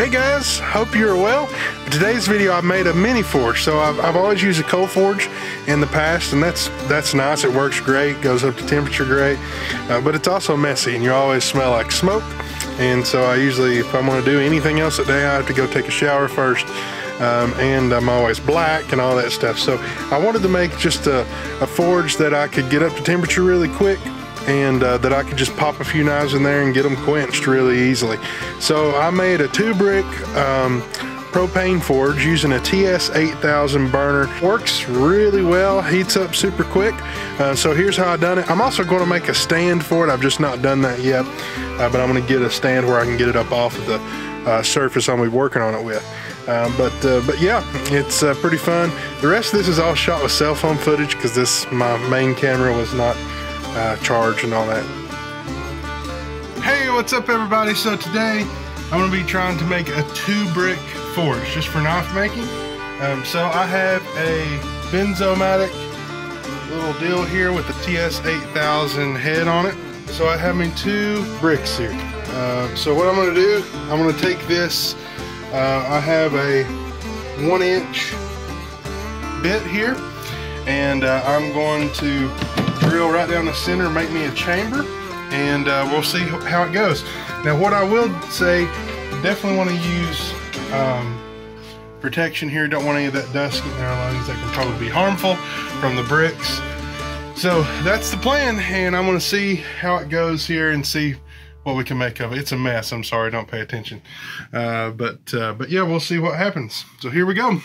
Hey guys, hope you're well. In today's video I made a mini forge. So I've always used a coal forge in the past, and that's nice. It works great, goes up to temperature great, but it's also messy and you always smell like smoke. And so I usually, if I'm gonna do anything else that day, I have to go take a shower first. And I'm always black and all that stuff. So I wanted to make just a forge that I could get up to temperature really quick, and that I could just pop a few knives in there and get them quenched really easily. So I made a 2-brick propane forge using a TS 8000 burner. Works really well, heats up super quick. So here's how I done it. I'm also going to make a stand for it. I've just not done that yet, but I'm going to get a stand where I can get it up off of the surface I'm working on it with. But yeah, it's pretty fun. The rest of this is all shot with cell phone footage because my main camera was not charged and all that. Hey, what's up everybody? So today I'm going to be trying to make a 2-brick forge just for knife making. So I have a Benzomatic little deal here with the TS 8000 head on it. So I have me 2 bricks here. So what I'm going to do, I'm going to take this, I have a 1-inch bit here, and I'm going to drill right down the center, make me a chamber, and we'll see how it goes. Now what I will say, definitely want to use protection here. Don't want any of that dust getting in our lungs. That can probably be harmful from the bricks. So that's the plan, and I'm going to see how it goes here and see what we can make of it. It's a mess, I'm sorry, don't pay attention. But yeah, we'll see what happens. So here we go.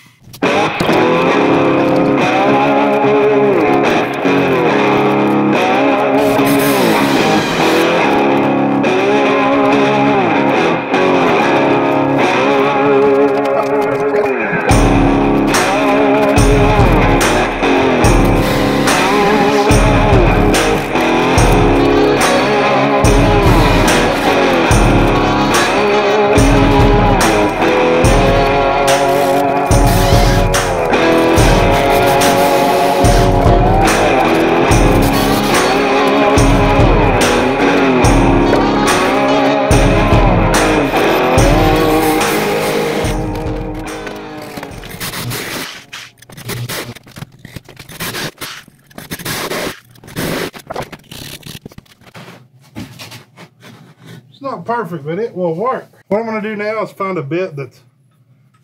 It's not perfect, but it will work. What I'm going to do now is find a bit that's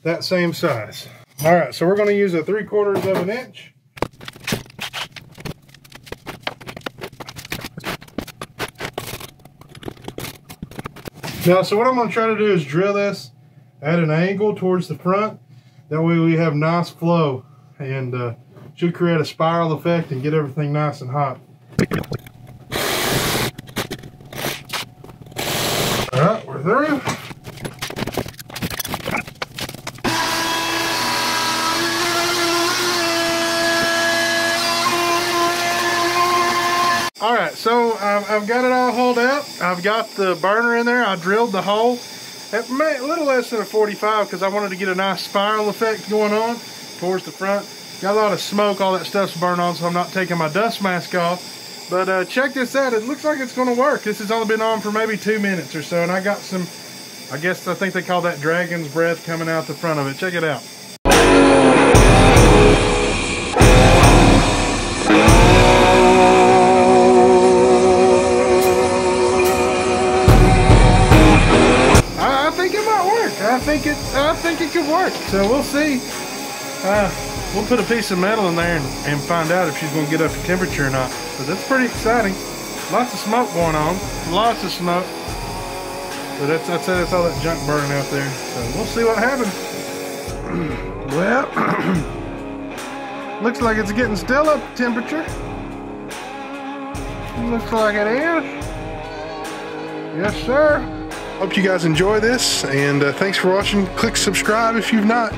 that same size. All right, so we're going to use a 3/4 of an inch. Now, so what I'm going to try to do is drill this at an angle towards the front. That way we have nice flow, and should create a spiral effect and get everything nice and hot. Alright, we're through. Alright, so I've got it all hauled out. I've got the burner in there. I drilled the hole at a little less than a 45 because I wanted to get a nice spiral effect going on towards the front. Got a lot of smoke, all that stuff's burned on, so I'm not taking my dust mask off. But check this out, it looks like it's going to work. This has only been on for maybe 2 minutes or so, and I got some, I think they call that dragon's breath coming out the front of it. Check it out. I think it might work. I think it could work. So we'll see. We'll put a piece of metal in there and find out if she's going to get up to temperature or not. But that's pretty exciting. Lots of smoke going on. Lots of smoke. But that's all that junk burning out there. So we'll see what happens. Well, looks like it's getting still up to temperature. Looks like it is. Yes, sir. Hope you guys enjoy this, and thanks for watching. Click subscribe if you've not.